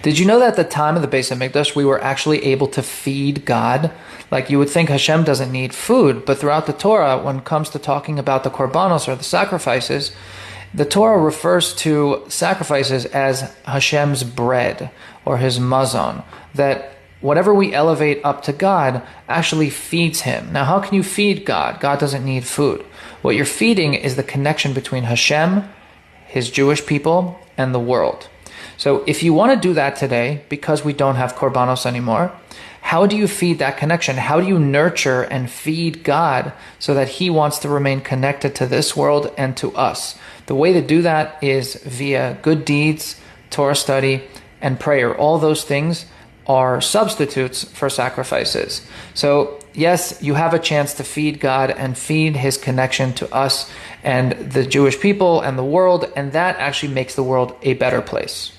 Did you know that at the time of the Beis Hamikdash, we were actually able to feed God? Like you would think Hashem doesn't need food, but throughout the Torah, when it comes to talking about the korbanos or the sacrifices, the Torah refers to sacrifices as Hashem's bread or his mazon, that whatever we elevate up to God actually feeds him. Now, how can you feed God? God doesn't need food. What you're feeding is the connection between Hashem, his Jewish people, and the world. So if you want to do that today, because we don't have korbanos anymore, how do you feed that connection? How do you nurture and feed God so that he wants to remain connected to this world and to us? The way to do that is via good deeds, Torah study, and prayer. All those things are substitutes for sacrifices. So yes, you have a chance to feed God and feed his connection to us and the Jewish people and the world, and that actually makes the world a better place.